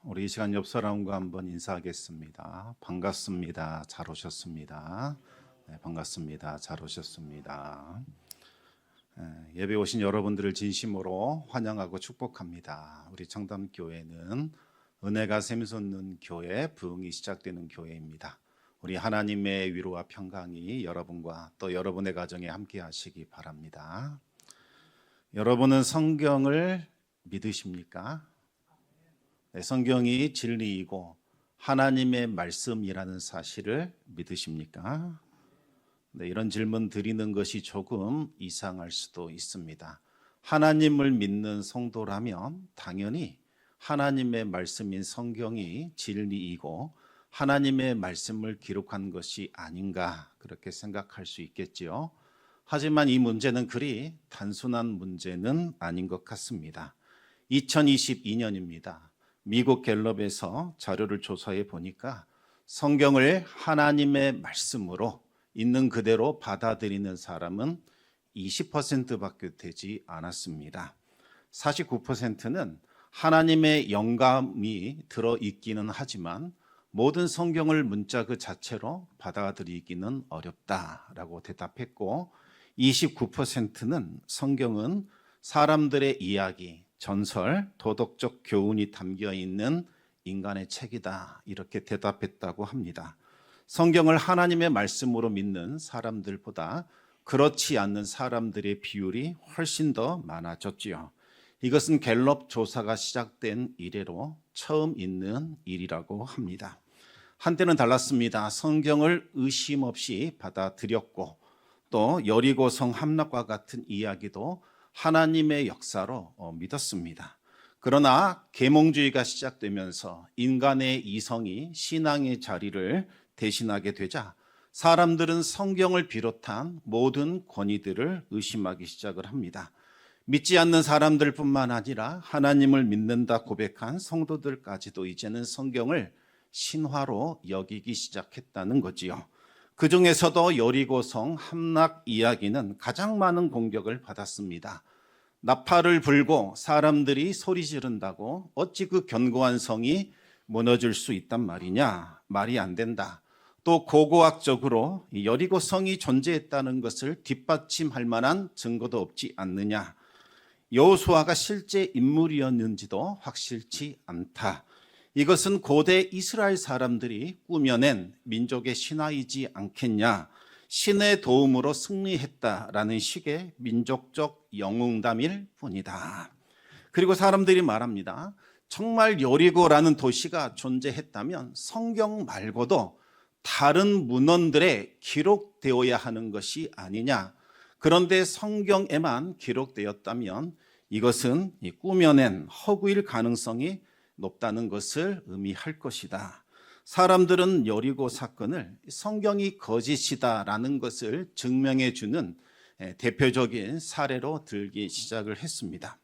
우리 이 시간 옆 사람과 한번 인사하겠습니다. 반갑습니다. 잘 오셨습니다. 네, 반갑습니다. 잘 오셨습니다. 예배 오신 여러분들을 진심으로 환영하고 축복합니다. 우리 청담교회는 은혜가 샘솟는 교회, 부흥이 시작되는 교회입니다. 우리 하나님의 위로와 평강이 여러분과 또 여러분의 가정에 함께 하시기 바랍니다. 여러분은 성경을 믿으십니까? 네, 성경이 진리이고 하나님의 말씀이라는 사실을 믿으십니까? 네, 이런 질문 드리는 것이 조금 이상할 수도 있습니다. 하나님을 믿는 성도라면 당연히 하나님의 말씀인 성경이 진리이고 하나님의 말씀을 기록한 것이 아닌가 그렇게 생각할 수 있겠지요. 하지만 이 문제는 그리 단순한 문제는 아닌 것 같습니다. 2022년입니다. 미국 갤럽에서 자료를 조사해 보니까 성경을 하나님의 말씀으로 있는 그대로 받아들이는 사람은 20%밖에 되지 않았습니다. 49%는 하나님의 영감이 들어있기는 하지만 모든 성경을 문자 그 자체로 받아들이기는 어렵다라고 대답했고 29%는 성경은 사람들의 이야기, 전설, 도덕적 교훈이 담겨 있는 인간의 책이다 이렇게 대답했다고 합니다. 성경을 하나님의 말씀으로 믿는 사람들보다 그렇지 않는 사람들의 비율이 훨씬 더 많아졌지요. 이것은 갤럽 조사가 시작된 이래로 처음 있는 일이라고 합니다. 한때는 달랐습니다. 성경을 의심 없이 받아들였고 또 여리고성 함락과 같은 이야기도 하나님의 역사로 믿었습니다. 그러나 계몽주의가 시작되면서 인간의 이성이 신앙의 자리를 대신하게 되자 사람들은 성경을 비롯한 모든 권위들을 의심하기 시작을 합니다. 믿지 않는 사람들뿐만 아니라 하나님을 믿는다 고백한 성도들까지도 이제는 성경을 신화로 여기기 시작했다는 거지요. 그 중에서도 여리고성 함락 이야기는 가장 많은 공격을 받았습니다. 나팔을 불고 사람들이 소리 지른다고 어찌 그 견고한 성이 무너질 수 있단 말이냐? 말이 안 된다. 또 고고학적으로 여리고성이 존재했다는 것을 뒷받침할 만한 증거도 없지 않느냐? 여호수아가 실제 인물이었는지도 확실치 않다. 이것은 고대 이스라엘 사람들이 꾸며낸 민족의 신화이지 않겠냐? 신의 도움으로 승리했다라는 식의 민족적 영웅담일 뿐이다. 그리고 사람들이 말합니다. 정말 여리고라는 도시가 존재했다면 성경 말고도 다른 문헌들에 기록되어야 하는 것이 아니냐? 그런데 성경에만 기록되었다면 이것은 꾸며낸 허구일 가능성이 높다는 것을 의미할 것이다. 사람들은 여리고 사건을 성경이 거짓이다라는 것을 증명해 주는 대표적인 사례로 들기 시작을 했습니다.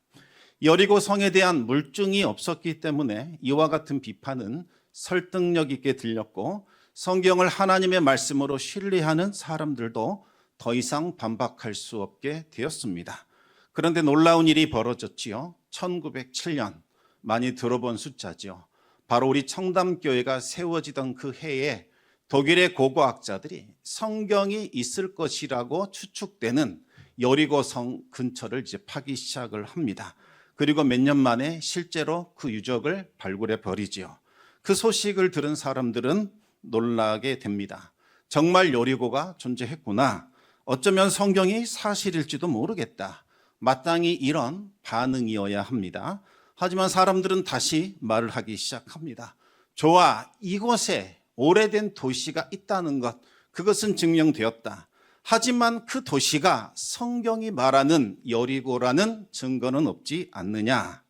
여리고 성에 대한 물증이 없었기 때문에 이와 같은 비판은 설득력 있게 들렸고 성경을 하나님의 말씀으로 신뢰하는 사람들도 더 이상 반박할 수 없게 되었습니다. 그런데 놀라운 일이 벌어졌지요. 1907년 많이 들어본 숫자죠. 바로 우리 청담교회가 세워지던 그 해에 독일의 고고학자들이 성경이 있을 것이라고 추측되는 여리고성 근처를 이제 파기 시작을 합니다. 그리고 몇 년 만에 실제로 그 유적을 발굴해 버리지요. 그 소식을 들은 사람들은 놀라게 됩니다. 정말 여리고가 존재했구나. 어쩌면 성경이 사실일지도 모르겠다. 마땅히 이런 반응이어야 합니다. 하지만 사람들은 다시 말을 하기 시작합니다. 좋아, 이곳에 오래된 도시가 있다는 것, 그것은 증명되었다. 하지만 그 도시가 성경이 말하는 여리고라는 증거는 없지 않느냐.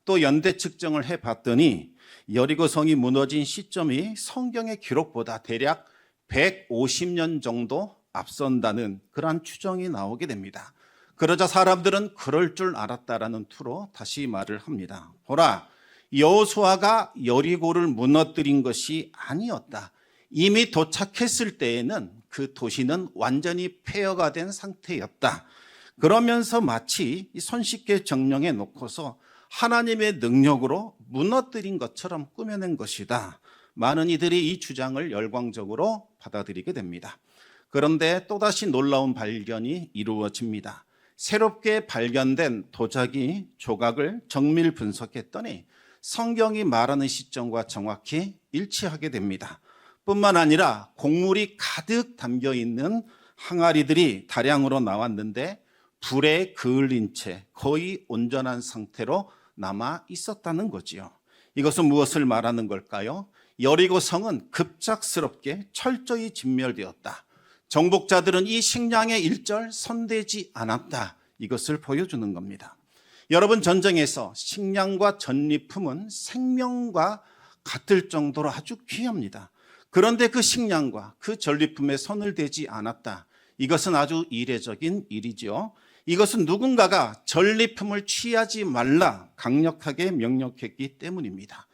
또 연대 측정을 해봤더니 여리고성이 무너진 시점이 성경의 기록보다 대략 150년 정도 앞선다는 그러한 추정이 나오게 됩니다. 그러자 사람들은 그럴 줄 알았다라는 투로 다시 말을 합니다. 보라, 여호수아가 여리고를 무너뜨린 것이 아니었다. 이미 도착했을 때에는 그 도시는 완전히 폐허가 된 상태였다. 그러면서 마치 손쉽게 정령해 놓고서 하나님의 능력으로 무너뜨린 것처럼 꾸며낸 것이다. 많은 이들이 이 주장을 열광적으로 받아들이게 됩니다. 그런데 또다시 놀라운 발견이 이루어집니다. 새롭게 발견된 도자기 조각을 정밀 분석했더니 성경이 말하는 시점과 정확히 일치하게 됩니다. 뿐만 아니라 곡물이 가득 담겨 있는 항아리들이 다량으로 나왔는데 불에 그을린 채 거의 온전한 상태로 남아 있었다는 거지요. 이것은 무엇을 말하는 걸까요? 여리고 성은 급작스럽게 철저히 진멸되었다. 정복자들은 이 식량에 일절 손대지 않았다. 이것을 보여주는 겁니다. 여러분, 전쟁에서 식량과 전리품은 생명과 같을 정도로 아주 귀합니다. 그런데 그 식량과 그 전리품에 손을 대지 않았다. 이것은 아주 이례적인 일이죠. 이것은 누군가가 전리품을 취하지 말라 강력하게 명령했기 때문입니다.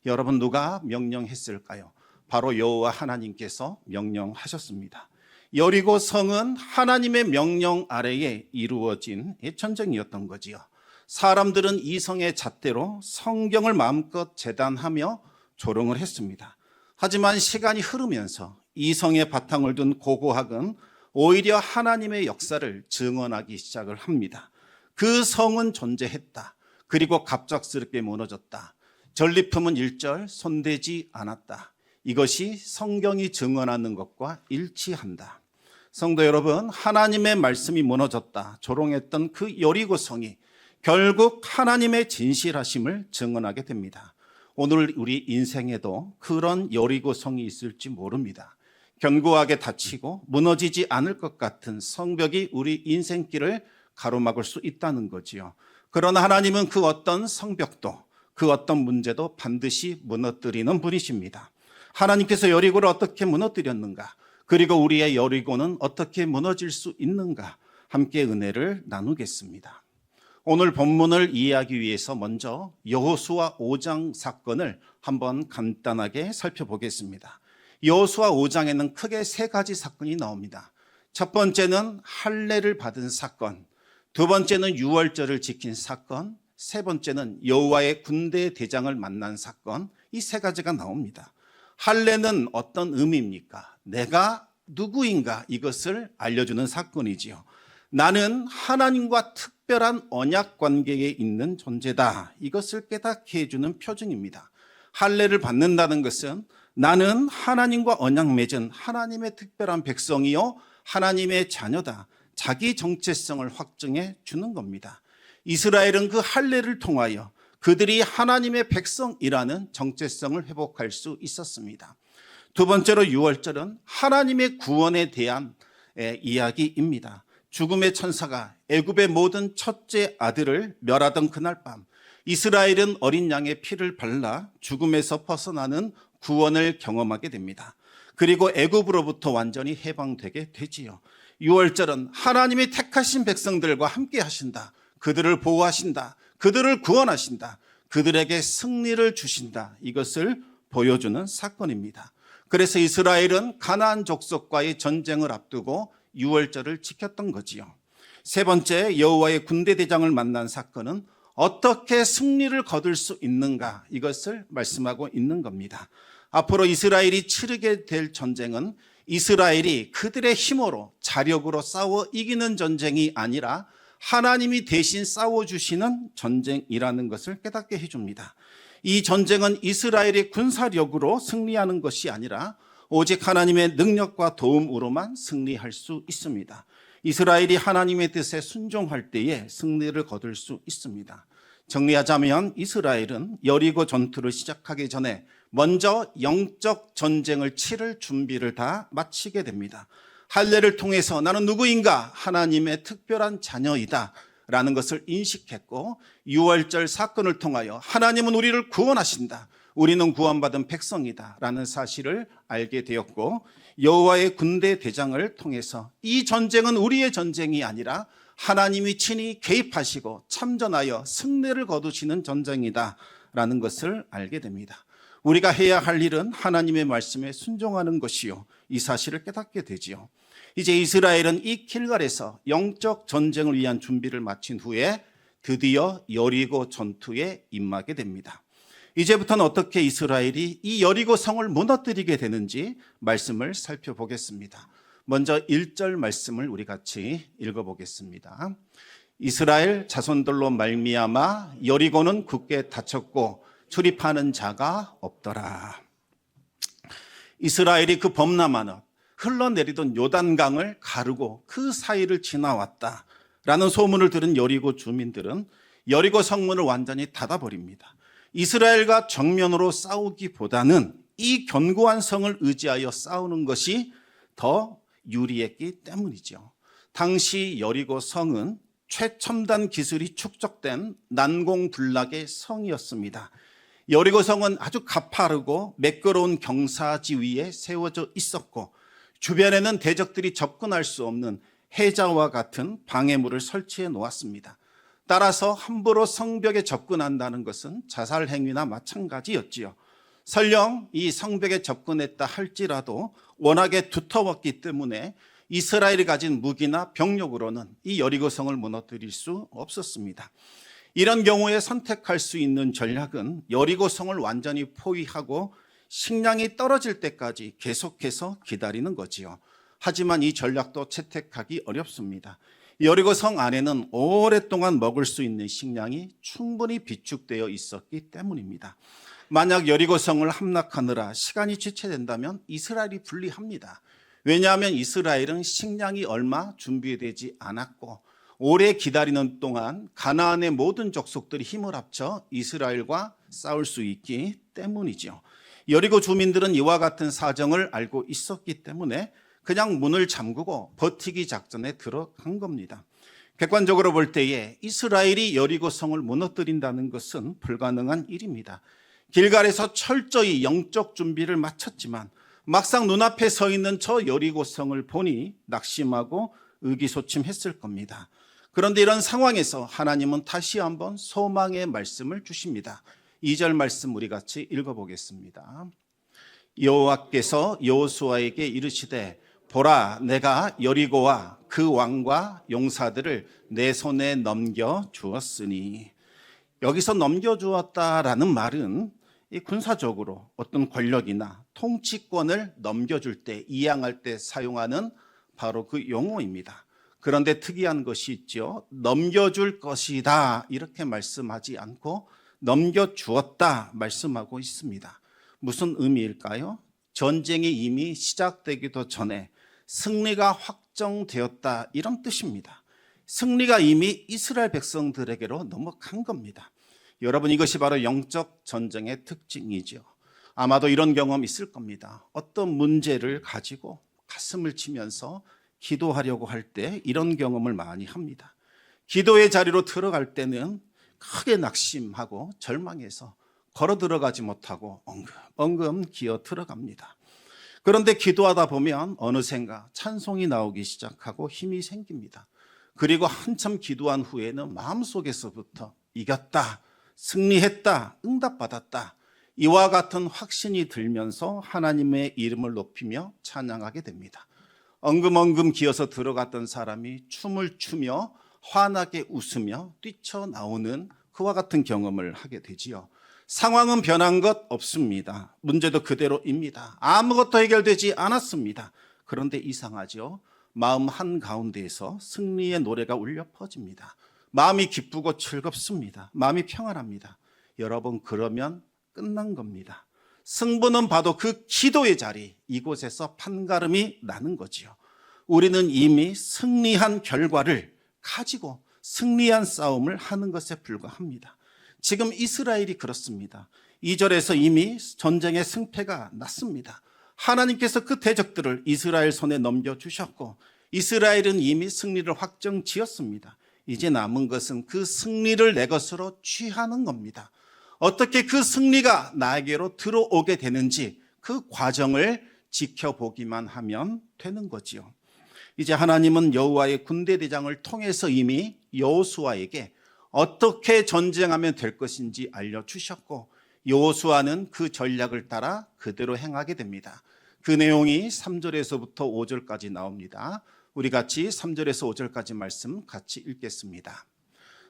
여러분, 누가 명령했을까요? 바로 여호와 하나님께서 명령하셨습니다. 여리고 성은 하나님의 명령 아래에 이루어진 전쟁이었던 거지요. 사람들은 이 성의 잣대로 성경을 마음껏 재단하며 조롱을 했습니다. 하지만 시간이 흐르면서 이 성의 바탕을 둔 고고학은 오히려 하나님의 역사를 증언하기 시작을 합니다. 그 성은 존재했다. 그리고 갑작스럽게 무너졌다. 전리품은 일절 손대지 않았다. 이것이 성경이 증언하는 것과 일치한다. 성도 여러분, 하나님의 말씀이 무너졌다 조롱했던 그 여리고 성이 결국 하나님의 진실하심을 증언하게 됩니다. 오늘 우리 인생에도 그런 여리고 성이 있을지 모릅니다. 견고하게 닫히고 무너지지 않을 것 같은 성벽이 우리 인생길을 가로막을 수 있다는 거지요. 그러나 하나님은 그 어떤 성벽도 그 어떤 문제도 반드시 무너뜨리는 분이십니다. 하나님께서 여리고를 어떻게 무너뜨렸는가? 그리고 우리의 여리고는 어떻게 무너질 수 있는가? 함께 은혜를 나누겠습니다. 오늘 본문을 이해하기 위해서 먼저 여호수아 5장 사건을 한번 간단하게 살펴보겠습니다. 여호수아 5장에는 크게 세 가지 사건이 나옵니다. 첫 번째는 할례를 받은 사건, 두 번째는 유월절을 지킨 사건, 세 번째는 여호와의 군대 대장을 만난 사건, 이 세 가지가 나옵니다. 할례는 어떤 의미입니까? 내가 누구인가 이것을 알려주는 사건이지요. 나는 하나님과 특별한 언약 관계에 있는 존재다. 이것을 깨닫게 해주는 표징입니다. 할례를 받는다는 것은 나는 하나님과 언약 맺은 하나님의 특별한 백성이요 하나님의 자녀다. 자기 정체성을 확증해 주는 겁니다. 이스라엘은 그 할례를 통하여 그들이 하나님의 백성이라는 정체성을 회복할 수 있었습니다. 두 번째로 유월절은 하나님의 구원에 대한 이야기입니다. 죽음의 천사가 애굽의 모든 첫째 아들을 멸하던 그날 밤 이스라엘은 어린 양의 피를 발라 죽음에서 벗어나는 구원을 경험하게 됩니다. 그리고 애굽으로부터 완전히 해방되게 되지요. 유월절은 하나님이 택하신 백성들과 함께 하신다. 그들을 보호하신다. 그들을 구원하신다. 그들에게 승리를 주신다. 이것을 보여주는 사건입니다. 그래서 이스라엘은 가나안 족속과의 전쟁을 앞두고 유월절을 지켰던 거지요. 세 번째, 여호와의 군대 대장을 만난 사건은 어떻게 승리를 거둘 수 있는가 이것을 말씀하고 있는 겁니다. 앞으로 이스라엘이 치르게 될 전쟁은 이스라엘이 그들의 힘으로 자력으로 싸워 이기는 전쟁이 아니라 하나님이 대신 싸워주시는 전쟁이라는 것을 깨닫게 해줍니다. 이 전쟁은 이스라엘의 군사력으로 승리하는 것이 아니라 오직 하나님의 능력과 도움으로만 승리할 수 있습니다. 이스라엘이 하나님의 뜻에 순종할 때에 승리를 거둘 수 있습니다. 정리하자면 이스라엘은 여리고 전투를 시작하기 전에 먼저 영적 전쟁을 치를 준비를 다 마치게 됩니다. 할례를 통해서 나는 누구인가? 하나님의 특별한 자녀이다 라는 것을 인식했고, 유월절 사건을 통하여 하나님은 우리를 구원하신다, 우리는 구원받은 백성이다 라는 사실을 알게 되었고, 여호와의 군대 대장을 통해서 이 전쟁은 우리의 전쟁이 아니라 하나님이 친히 개입하시고 참전하여 승리를 거두시는 전쟁이다 라는 것을 알게 됩니다. 우리가 해야 할 일은 하나님의 말씀에 순종하는 것이요, 이 사실을 깨닫게 되지요. 이제 이스라엘은 이 길갈에서 영적 전쟁을 위한 준비를 마친 후에 드디어 여리고 전투에 임하게 됩니다. 이제부터는 어떻게 이스라엘이 이 여리고 성을 무너뜨리게 되는지 말씀을 살펴보겠습니다. 먼저 1절 말씀을 우리 같이 읽어보겠습니다. 이스라엘 자손들로 말미암아 여리고는 굳게 닫혔고 출입하는 자가 없더라. 이스라엘이 그 범람하는 흘러내리던 요단강을 가르고 그 사이를 지나왔다라는 소문을 들은 여리고 주민들은 여리고 성문을 완전히 닫아버립니다. 이스라엘과 정면으로 싸우기보다는 이 견고한 성을 의지하여 싸우는 것이 더 유리했기 때문이죠. 당시 여리고 성은 최첨단 기술이 축적된 난공불락의 성이었습니다. 여리고 성은 아주 가파르고 매끄러운 경사지 위에 세워져 있었고 주변에는 대적들이 접근할 수 없는 해자와 같은 방해물을 설치해 놓았습니다. 따라서 함부로 성벽에 접근한다는 것은 자살 행위나 마찬가지였지요. 설령 이 성벽에 접근했다 할지라도 워낙에 두터웠기 때문에 이스라엘이 가진 무기나 병력으로는 이 여리고성을 무너뜨릴 수 없었습니다. 이런 경우에 선택할 수 있는 전략은 여리고성을 완전히 포위하고 식량이 떨어질 때까지 계속해서 기다리는 거지요. 하지만 이 전략도 채택하기 어렵습니다. 여리고 성 안에는 오랫동안 먹을 수 있는 식량이 충분히 비축되어 있었기 때문입니다. 만약 여리고 성을 함락하느라 시간이 지체된다면 이스라엘이 불리합니다. 왜냐하면 이스라엘은 식량이 얼마 준비되지 않았고 오래 기다리는 동안 가나안의 모든 족속들이 힘을 합쳐 이스라엘과 싸울 수 있기 때문이죠. 여리고 주민들은 이와 같은 사정을 알고 있었기 때문에 그냥 문을 잠그고 버티기 작전에 들어간 겁니다. 객관적으로 볼 때에 이스라엘이 여리고 성을 무너뜨린다는 것은 불가능한 일입니다. 길갈에서 철저히 영적 준비를 마쳤지만 막상 눈앞에 서 있는 저 여리고 성을 보니 낙심하고 의기소침했을 겁니다. 그런데 이런 상황에서 하나님은 다시 한번 소망의 말씀을 주십니다. 2절 말씀 우리 같이 읽어보겠습니다. 여호와께서 여호수아에게 이르시되 보라, 내가 여리고와 그 왕과 용사들을 내 손에 넘겨 주었으니. 여기서 넘겨 주었다라는 말은 이 군사적으로 어떤 권력이나 통치권을 넘겨줄 때, 이양할 때 사용하는 바로 그 용어입니다. 그런데 특이한 것이 있죠. 넘겨줄 것이다 이렇게 말씀하지 않고 넘겨주었다 말씀하고 있습니다. 무슨 의미일까요? 전쟁이 이미 시작되기도 전에 승리가 확정되었다 이런 뜻입니다. 승리가 이미 이스라엘 백성들에게로 넘어간 겁니다. 여러분, 이것이 바로 영적 전쟁의 특징이죠. 아마도 이런 경험 있을 겁니다. 어떤 문제를 가지고 가슴을 치면서 기도하려고 할 때 이런 경험을 많이 합니다. 기도의 자리로 들어갈 때는 크게 낙심하고 절망해서 걸어 들어가지 못하고 엉금 기어 들어갑니다. 그런데 기도하다 보면 어느샌가 찬송이 나오기 시작하고 힘이 생깁니다. 그리고 한참 기도한 후에는 마음속에서부터 이겼다, 승리했다, 응답받았다, 이와 같은 확신이 들면서 하나님의 이름을 높이며 찬양하게 됩니다. 엉금엉금 기어서 들어갔던 사람이 춤을 추며 환하게 웃으며 뛰쳐나오는 그와 같은 경험을 하게 되지요. 상황은 변한 것 없습니다. 문제도 그대로입니다. 아무것도 해결되지 않았습니다. 그런데 이상하죠. 마음 한가운데에서 승리의 노래가 울려 퍼집니다. 마음이 기쁘고 즐겁습니다. 마음이 평안합니다. 여러분, 그러면 끝난 겁니다. 승부는 봐도 그 기도의 자리, 이곳에서 판가름이 나는 거지요. 우리는 이미 승리한 결과를 가지고 승리한 싸움을 하는 것에 불과합니다. 지금 이스라엘이 그렇습니다. 2절에서 이미 전쟁의 승패가 났습니다. 하나님께서 그 대적들을 이스라엘 손에 넘겨주셨고 이스라엘은 이미 승리를 확정지었습니다. 이제 남은 것은 그 승리를 내 것으로 취하는 겁니다. 어떻게 그 승리가 나에게로 들어오게 되는지 그 과정을 지켜보기만 하면 되는 거지요. 이제 하나님은 여호와의 군대 대장을 통해서 이미 여호수아에게 어떻게 전쟁하면 될 것인지 알려주셨고 여호수아는 그 전략을 따라 그대로 행하게 됩니다. 그 내용이 3절에서부터 5절까지 나옵니다. 우리 같이 3절에서 5절까지 말씀 같이 읽겠습니다.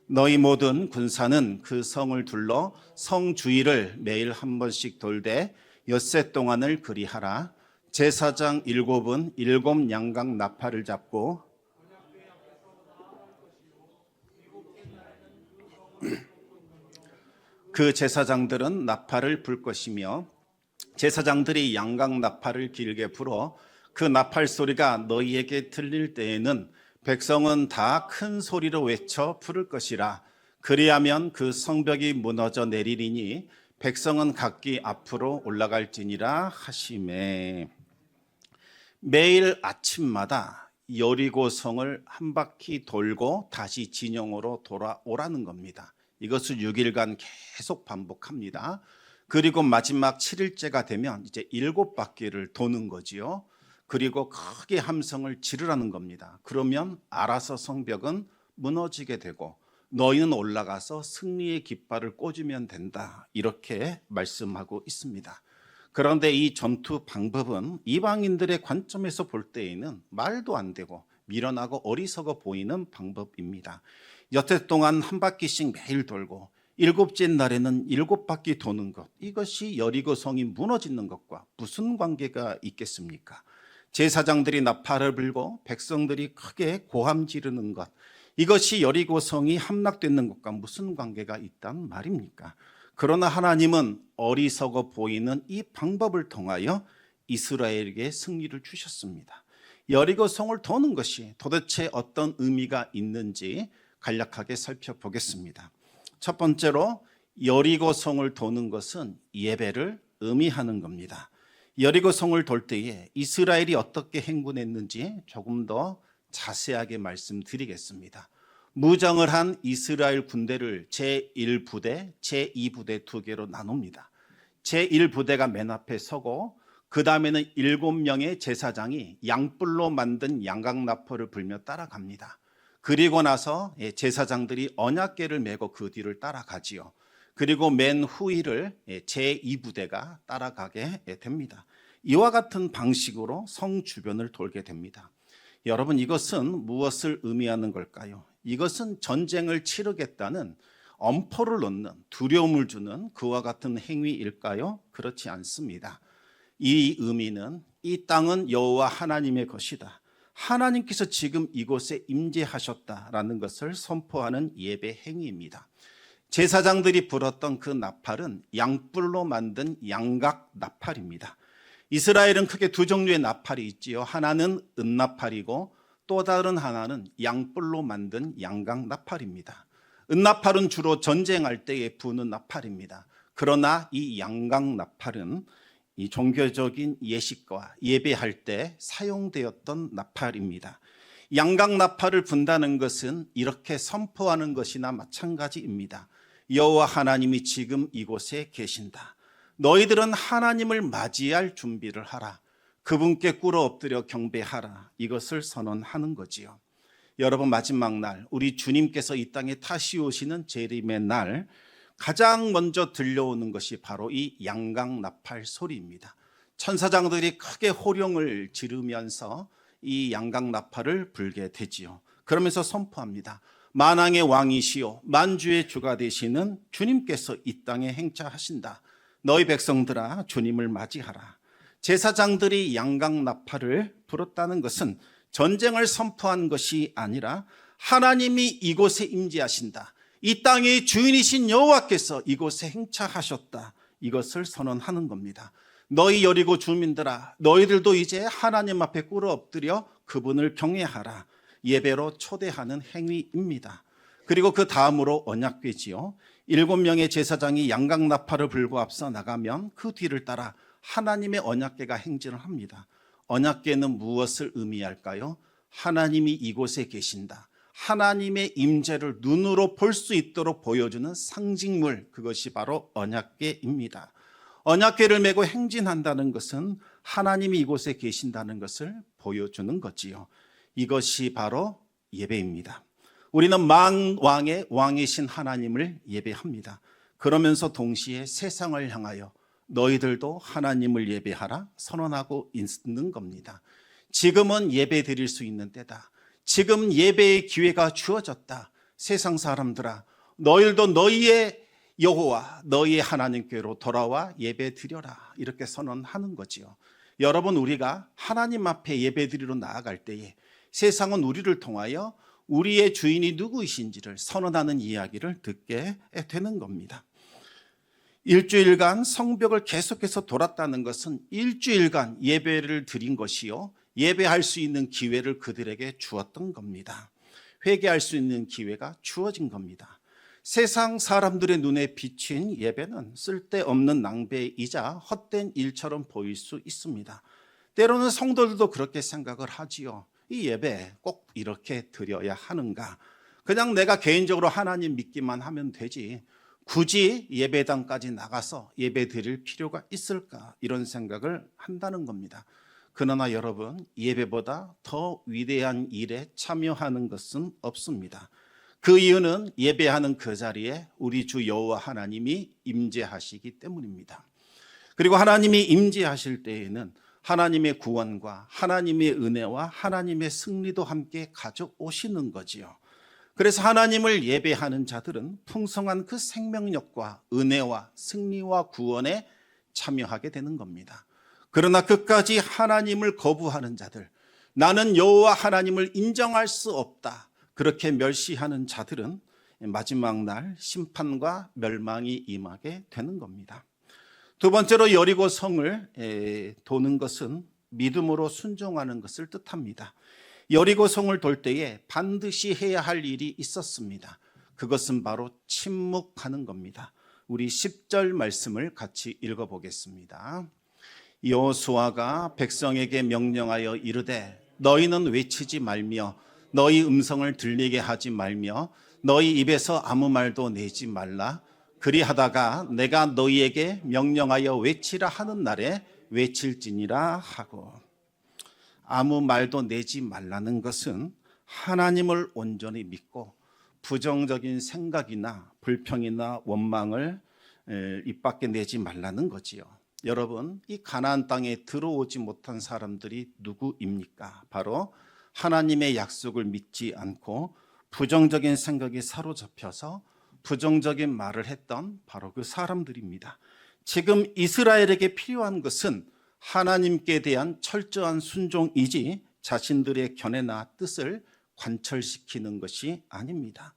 너희 모든 군사는 그 성을 둘러 성 주위를 매일 한 번씩 돌되 엿새 동안을 그리하라. 제사장 7은 7 양각 나팔을 잡고 그 제사장들은 나팔을 불 것이며 제사장들이 양각 나팔을 길게 불어 그 나팔 소리가 너희에게 들릴 때에는 백성은 다 큰 소리로 외쳐 부를 것이라. 그리하면 그 성벽이 무너져 내리리니 백성은 각기 앞으로 올라갈지니라 하시매. 매일 아침마다 여리고 성을 한 바퀴 돌고 다시 진영으로 돌아오라는 겁니다. 이것을 6일간 계속 반복합니다. 그리고 마지막 7일째가 되면 이제 7바퀴를 도는 거지요. 그리고 크게 함성을 지르라는 겁니다. 그러면 알아서 성벽은 무너지게 되고 너희는 올라가서 승리의 깃발을 꽂으면 된다. 이렇게 말씀하고 있습니다. 그런데 이 전투 방법은 이방인들의 관점에서 볼 때에는 말도 안 되고 미련하고 어리석어 보이는 방법입니다. 여태 동안 한 바퀴씩 매일 돌고 7째 날에는 7바퀴 도는 것, 이것이 여리고 성이 무너지는 것과 무슨 관계가 있겠습니까? 제사장들이 나팔을 불고 백성들이 크게 고함 지르는 것, 이것이 여리고 성이 함락되는 것과 무슨 관계가 있단 말입니까? 그러나 하나님은 어리석어 보이는 이 방법을 통하여 이스라엘에게 승리를 주셨습니다. 여리고 성을 도는 것이 도대체 어떤 의미가 있는지 간략하게 살펴보겠습니다. 첫 번째로 여리고 성을 도는 것은 예배를 의미하는 겁니다. 여리고 성을 돌 때에 이스라엘이 어떻게 행군했는지 조금 더 자세하게 말씀드리겠습니다. 무장을 한 이스라엘 군대를 제1부대, 제2부대 2개로 나눕니다. 제1부대가 맨 앞에 서고 그 다음에는 7명의 제사장이 양뿔로 만든 양각나팔을 불며 따라갑니다. 그리고 나서 제사장들이 언약궤를 메고 그 뒤를 따라가지요. 그리고 맨 후위를 제2부대가 따라가게 됩니다. 이와 같은 방식으로 성 주변을 돌게 됩니다. 여러분, 이것은 무엇을 의미하는 걸까요? 이것은 전쟁을 치르겠다는 엄포를 놓는, 두려움을 주는 그와 같은 행위일까요? 그렇지 않습니다. 이 의미는 이 땅은 여호와 하나님의 것이다, 하나님께서 지금 이곳에 임재하셨다라는 것을 선포하는 예배 행위입니다. 제사장들이 불었던 그 나팔은 양뿔로 만든 양각 나팔입니다. 이스라엘은 크게 두 종류의 나팔이 있지요. 하나는 은나팔이고 또 다른 하나는 양뿔로 만든 양각 나팔입니다. 은나팔은 주로 전쟁할 때에 부는 나팔입니다. 그러나 이 양각 나팔은 이 종교적인 예식과 예배할 때 사용되었던 나팔입니다. 양각 나팔을 분다는 것은 이렇게 선포하는 것이나 마찬가지입니다. 여호와 하나님이 지금 이곳에 계신다. 너희들은 하나님을 맞이할 준비를 하라. 그분께 꿇어 엎드려 경배하라. 이것을 선언하는 거지요. 여러분, 마지막 날 우리 주님께서 이 땅에 다시 오시는 재림의 날 가장 먼저 들려오는 것이 바로 이 양각 나팔 소리입니다. 천사장들이 크게 호령을 지르면서 이 양각 나팔을 불게 되지요. 그러면서 선포합니다. 만왕의 왕이시요 만주의 주가 되시는 주님께서 이 땅에 행차하신다. 너희 백성들아, 주님을 맞이하라. 제사장들이 양각 나팔을 불었다는 것은 전쟁을 선포한 것이 아니라 하나님이 이곳에 임재하신다, 이 땅의 주인이신 여호와께서 이곳에 행차하셨다, 이것을 선언하는 겁니다. 너희 여리고 주민들아, 너희들도 이제 하나님 앞에 꿇어 엎드려 그분을 경외하라. 예배로 초대하는 행위입니다. 그리고 그 다음으로 언약궤지요. 7명의 제사장이 양각 나팔을 불고 앞서 나가면 그 뒤를 따라 하나님의 언약궤가 행진을 합니다. 언약궤는 무엇을 의미할까요? 하나님이 이곳에 계신다, 하나님의 임재를 눈으로 볼 수 있도록 보여주는 상징물, 그것이 바로 언약궤입니다. 언약궤를 메고 행진한다는 것은 하나님이 이곳에 계신다는 것을 보여주는 거지요. 이것이 바로 예배입니다. 우리는 만왕의 왕이신 하나님을 예배합니다. 그러면서 동시에 세상을 향하여 너희들도 하나님을 예배하라 선언하고 있는 겁니다. 지금은 예배 드릴 수 있는 때다. 지금 예배의 기회가 주어졌다. 세상 사람들아, 너희들도 너희의 여호와 너희의 하나님께로 돌아와 예배 드려라, 이렇게 선언하는 거지요. 여러분, 우리가 하나님 앞에 예배 드리러 나아갈 때에 세상은 우리를 통하여 우리의 주인이 누구이신지를 선언하는 이야기를 듣게 되는 겁니다. 일주일간 성벽을 계속해서 돌았다는 것은 일주일간 예배를 드린 것이요, 예배할 수 있는 기회를 그들에게 주었던 겁니다. 회개할 수 있는 기회가 주어진 겁니다. 세상 사람들의 눈에 비친 예배는 쓸데없는 낭비이자 헛된 일처럼 보일 수 있습니다. 때로는 성도들도 그렇게 생각을 하지요. 이 예배 꼭 이렇게 드려야 하는가? 그냥 내가 개인적으로 하나님 믿기만 하면 되지, 굳이 예배당까지 나가서 예배 드릴 필요가 있을까? 이런 생각을 한다는 겁니다. 그러나 여러분, 예배보다 더 위대한 일에 참여하는 것은 없습니다. 그 이유는 예배하는 그 자리에 우리 주 여호와 하나님이 임재하시기 때문입니다. 그리고 하나님이 임재하실 때에는 하나님의 구원과 하나님의 은혜와 하나님의 승리도 함께 가져오시는 거지요. 그래서 하나님을 예배하는 자들은 풍성한 그 생명력과 은혜와 승리와 구원에 참여하게 되는 겁니다. 그러나 끝까지 하나님을 거부하는 자들, 나는 여호와 하나님을 인정할 수 없다, 그렇게 멸시하는 자들은 마지막 날 심판과 멸망이 임하게 되는 겁니다. 두 번째로 여리고 성을 도는 것은 믿음으로 순종하는 것을 뜻합니다. 여리고 성을 돌 때에 반드시 해야 할 일이 있었습니다. 그것은 바로 침묵하는 겁니다. 우리 10절 말씀을 같이 읽어보겠습니다. 여호수아가 백성에게 명령하여 이르되 너희는 외치지 말며 너희 음성을 들리게 하지 말며 너희 입에서 아무 말도 내지 말라. 그리하다가 내가 너희에게 명령하여 외치라 하는 날에 외칠지니라 하고. 아무 말도 내지 말라는 것은 하나님을 온전히 믿고 부정적인 생각이나 불평이나 원망을 입 밖에 내지 말라는 거지요. 여러분, 이 가나안 땅에 들어오지 못한 사람들이 누구입니까? 바로 하나님의 약속을 믿지 않고 부정적인 생각에 사로잡혀서 부정적인 말을 했던 바로 그 사람들입니다. 지금 이스라엘에게 필요한 것은 하나님께 대한 철저한 순종이지 자신들의 견해나 뜻을 관철시키는 것이 아닙니다.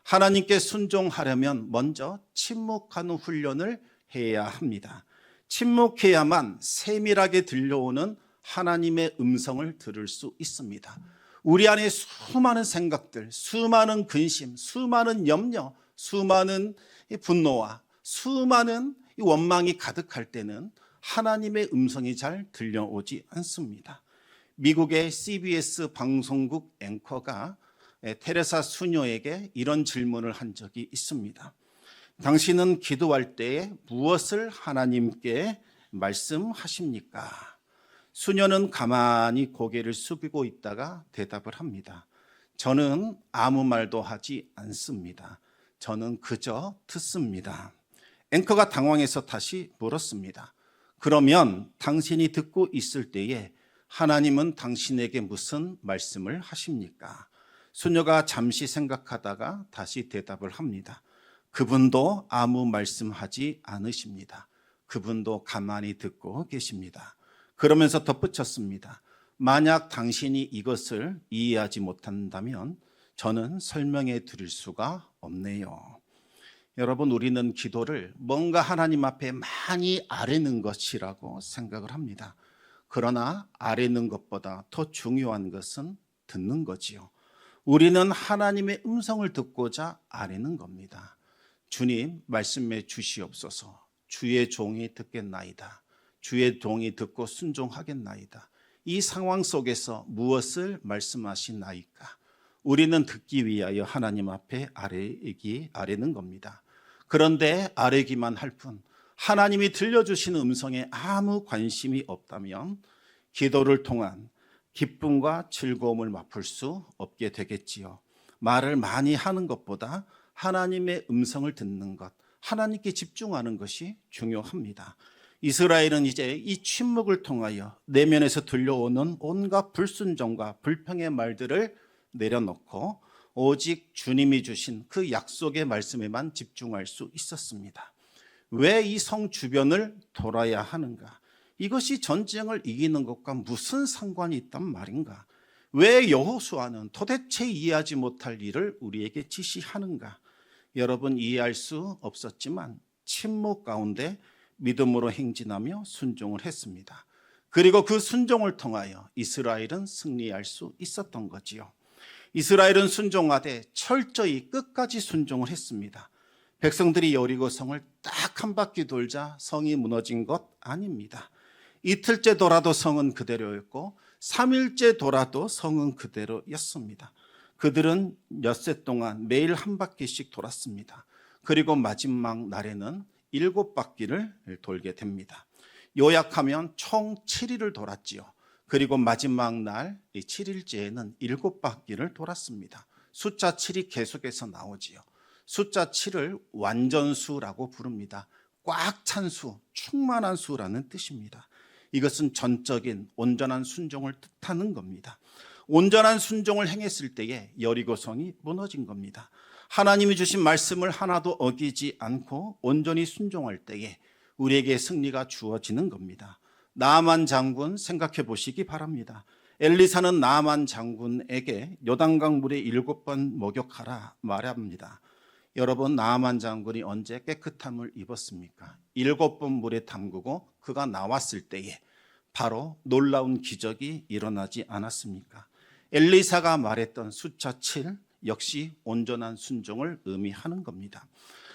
하나님께 순종하려면 먼저 침묵하는 훈련을 해야 합니다. 침묵해야만 세밀하게 들려오는 하나님의 음성을 들을 수 있습니다. 우리 안에 수많은 생각들, 수많은 근심, 수많은 염려, 수많은 분노와 수많은 원망이 가득할 때는 하나님의 음성이 잘 들려오지 않습니다. 미국의 CBS 방송국 앵커가 테레사 수녀에게 이런 질문을 한 적이 있습니다. 당신은 기도할 때에 무엇을 하나님께 말씀하십니까? 수녀는 가만히 고개를 숙이고 있다가 대답을 합니다. 저는 아무 말도 하지 않습니다. 저는 그저 듣습니다. 앵커가 당황해서 다시 물었습니다. 그러면 당신이 듣고 있을 때에 하나님은 당신에게 무슨 말씀을 하십니까? 수녀가 잠시 생각하다가 다시 대답을 합니다. 그분도 아무 말씀하지 않으십니다. 그분도 가만히 듣고 계십니다. 그러면서 덧붙였습니다. 만약 당신이 이것을 이해하지 못한다면 저는 설명해 드릴 수가 없네요. 여러분, 우리는 기도를 뭔가 하나님 앞에 많이 아뢰는 것이라고 생각을 합니다. 그러나 아뢰는 것보다 더 중요한 것은 듣는 거지요. 우리는 하나님의 음성을 듣고자 아뢰는 겁니다. 주님, 말씀해 주시옵소서. 주의 종이 듣겠나이다. 주의 종이 듣고 순종하겠나이다. 이 상황 속에서 무엇을 말씀하시나이까? 우리는 듣기 위하여 하나님 앞에 아뢰는 겁니다. 그런데 아뢰기만 할 뿐 하나님이 들려주시는 음성에 아무 관심이 없다면 기도를 통한 기쁨과 즐거움을 맛볼 수 없게 되겠지요. 말을 많이 하는 것보다 하나님의 음성을 듣는 것, 하나님께 집중하는 것이 중요합니다. 이스라엘은 이제 이 침묵을 통하여 내면에서 들려오는 온갖 불순종과 불평의 말들을 내려놓고 오직 주님이 주신 그 약속의 말씀에만 집중할 수 있었습니다. 왜 이 성 주변을 돌아야 하는가? 이것이 전쟁을 이기는 것과 무슨 상관이 있단 말인가? 왜 여호수아는 도대체 이해하지 못할 일을 우리에게 지시하는가? 여러분, 이해할 수 없었지만 침묵 가운데 믿음으로 행진하며 순종을 했습니다. 그리고 그 순종을 통하여 이스라엘은 승리할 수 있었던 거지요. 이스라엘은 순종하되 철저히 끝까지 순종을 했습니다. 백성들이 여리고성을 딱 한 바퀴 돌자 성이 무너진 것 아닙니다. 이틀째 돌아도 성은 그대로였고 3일째 돌아도 성은 그대로였습니다. 그들은 엿새 동안 매일 한 바퀴씩 돌았습니다. 그리고 마지막 날에는 7바퀴를 돌게 됩니다. 요약하면 총 7일을 돌았지요. 그리고 마지막 날 7일째에는 7바퀴를 돌았습니다. 숫자 7이 계속해서 나오지요. 숫자 7을 완전수라고 부릅니다. 꽉 찬 수, 충만한 수라는 뜻입니다. 이것은 전적인 온전한 순종을 뜻하는 겁니다. 온전한 순종을 행했을 때에 여리고성이 무너진 겁니다. 하나님이 주신 말씀을 하나도 어기지 않고 온전히 순종할 때에 우리에게 승리가 주어지는 겁니다. 나아만 장군 생각해 보시기 바랍니다. 엘리사는 나아만 장군에게 요단강 물에 7번 목욕하라 말합니다. 여러분, 나아만 장군이 언제 깨끗함을 입었습니까? 7번 물에 담그고 그가 나왔을 때에 바로 놀라운 기적이 일어나지 않았습니까? 엘리사가 말했던 숫자 7 역시 온전한 순종을 의미하는 겁니다.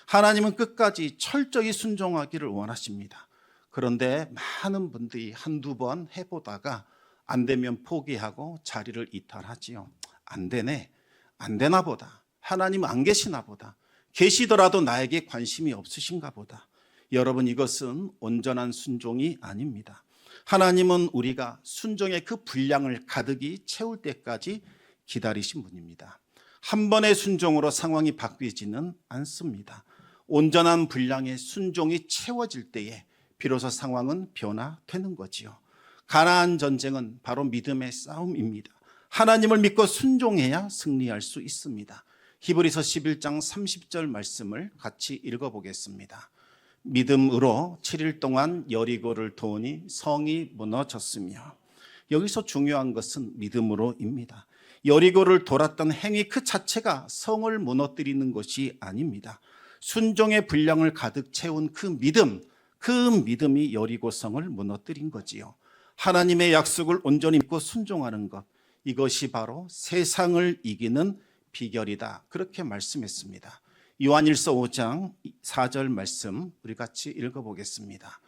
하나님은 끝까지 철저히 순종하기를 원하십니다. 그런데 많은 분들이 한두 번 해보다가 안 되면 포기하고 자리를 이탈하지요. 안 되네, 안 되나 보다, 하나님 안 계시나 보다, 계시더라도 나에게 관심이 없으신가 보다. 여러분, 이것은 온전한 순종이 아닙니다. 하나님은 우리가 순종의 그 분량을 가득히 채울 때까지 기다리신 분입니다. 한 번의 순종으로 상황이 바뀌지는 않습니다. 온전한 분량의 순종이 채워질 때에 비로소 상황은 변화되는 거지요. 가나안 전쟁은 바로 믿음의 싸움입니다. 하나님을 믿고 순종해야 승리할 수 있습니다. 히브리서 11장 30절 말씀을 같이 읽어보겠습니다. 믿음으로 7일 동안 여리고를 도우니 성이 무너졌으며. 여기서 중요한 것은 믿음으로입니다. 여리고를 돌았던 행위 그 자체가 성을 무너뜨리는 것이 아닙니다. 순종의 분량을 가득 채운 그 믿음이 여리고성을 무너뜨린 거지요. 하나님의 약속을 온전히 믿고 순종하는 것, 이것이 바로 세상을 이기는 비결이다, 그렇게 말씀했습니다. 요한일서 5장 4절 말씀 우리 같이 읽어보겠습니다.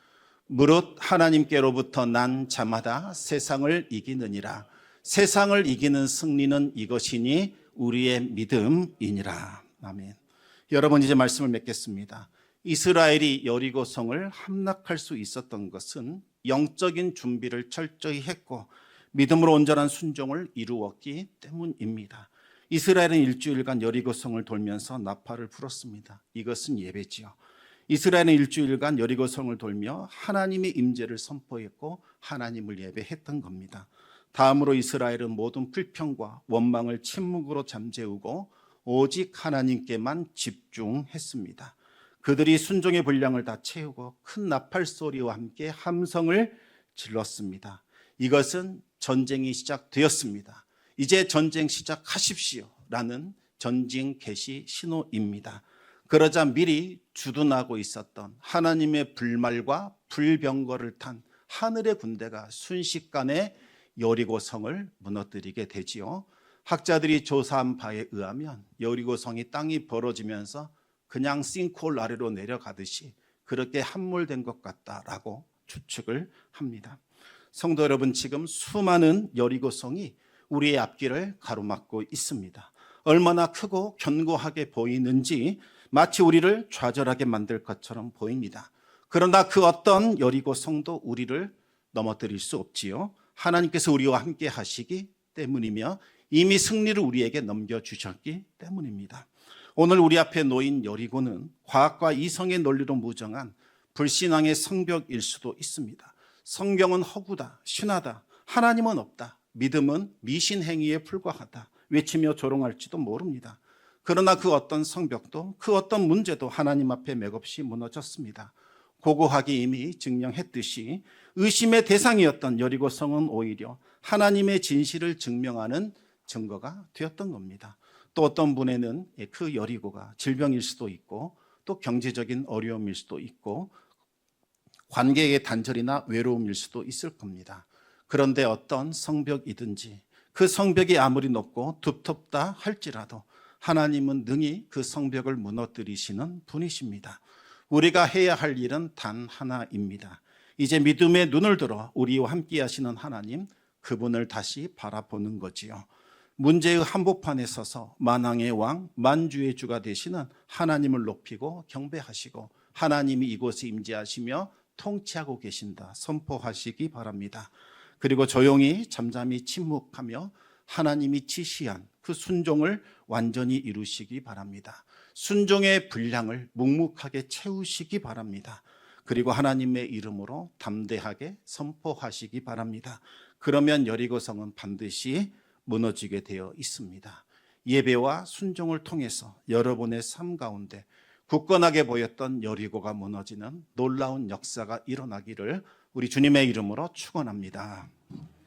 무릇 하나님께로부터 난 자마다 세상을 이기느니라. 세상을 이기는 승리는 이것이니 우리의 믿음이니라. 아멘. 여러분, 이제 말씀을 맺겠습니다. 이스라엘이 여리고성을 함락할 수 있었던 것은 영적인 준비를 철저히 했고 믿음으로 온전한 순종을 이루었기 때문입니다. 이스라엘은 일주일간 여리고성을 돌면서 나팔을 불었습니다. 이것은 예배지요. 이스라엘은 일주일간 여리고성을 돌며 하나님의 임재를 선포했고 하나님을 예배했던 겁니다. 다음으로 이스라엘은 모든 불평과 원망을 침묵으로 잠재우고 오직 하나님께만 집중했습니다. 그들이 순종의 분량을 다 채우고 큰 나팔 소리와 함께 함성을 질렀습니다. 이것은 전쟁이 시작되었습니다. 이제 전쟁 시작하십시오 라는 전쟁 개시 신호입니다. 그러자 미리 주둔하고 있었던 하나님의 불말과 불병거를 탄 하늘의 군대가 순식간에 여리고성을 무너뜨리게 되지요. 학자들이 조사한 바에 의하면 여리고성이 땅이 벌어지면서 그냥 싱크홀 아래로 내려가듯이 그렇게 함몰된 것 같다라고 추측을 합니다. 성도 여러분, 지금 수많은 여리고성이 우리의 앞길을 가로막고 있습니다. 얼마나 크고 견고하게 보이는지 마치 우리를 좌절하게 만들 것처럼 보입니다. 그러나 그 어떤 여리고성도 우리를 넘어뜨릴 수 없지요. 하나님께서 우리와 함께 하시기 때문이며 이미 승리를 우리에게 넘겨주셨기 때문입니다. 오늘 우리 앞에 놓인 여리고는 과학과 이성의 논리로 무정한 불신앙의 성벽일 수도 있습니다. 성경은 허구다, 신하다, 하나님은 없다, 믿음은 미신 행위에 불과하다, 외치며 조롱할지도 모릅니다. 그러나 그 어떤 성벽도 그 어떤 문제도 하나님 앞에 맥없이 무너졌습니다. 고고하게 이미 증명했듯이 의심의 대상이었던 여리고성은 오히려 하나님의 진실을 증명하는 증거가 되었던 겁니다. 또 어떤 분에는 그 여리고가 질병일 수도 있고 또 경제적인 어려움일 수도 있고 관계의 단절이나 외로움일 수도 있을 겁니다. 그런데 어떤 성벽이든지 그 성벽이 아무리 높고 두텁다 할지라도 하나님은 능히 그 성벽을 무너뜨리시는 분이십니다. 우리가 해야 할 일은 단 하나입니다. 이제 믿음의 눈을 들어 우리와 함께 하시는 하나님, 그분을 다시 바라보는 거지요. 문제의 한복판에 서서 만왕의 왕, 만주의 주가 되시는 하나님을 높이고 경배하시고 하나님이 이곳에 임재하시며 통치하고 계신다 선포하시기 바랍니다. 그리고 조용히 잠잠히 침묵하며 하나님이 지시한 그 순종을 완전히 이루시기 바랍니다. 순종의 분량을 묵묵하게 채우시기 바랍니다. 그리고 하나님의 이름으로 담대하게 선포하시기 바랍니다. 그러면 여리고성은 반드시 무너지게 되어 있습니다. 예배와 순종을 통해서 여러분의 삶 가운데 굳건하게 보였던 여리고가 무너지는 놀라운 역사가 일어나기를 우리 주님의 이름으로 축원합니다.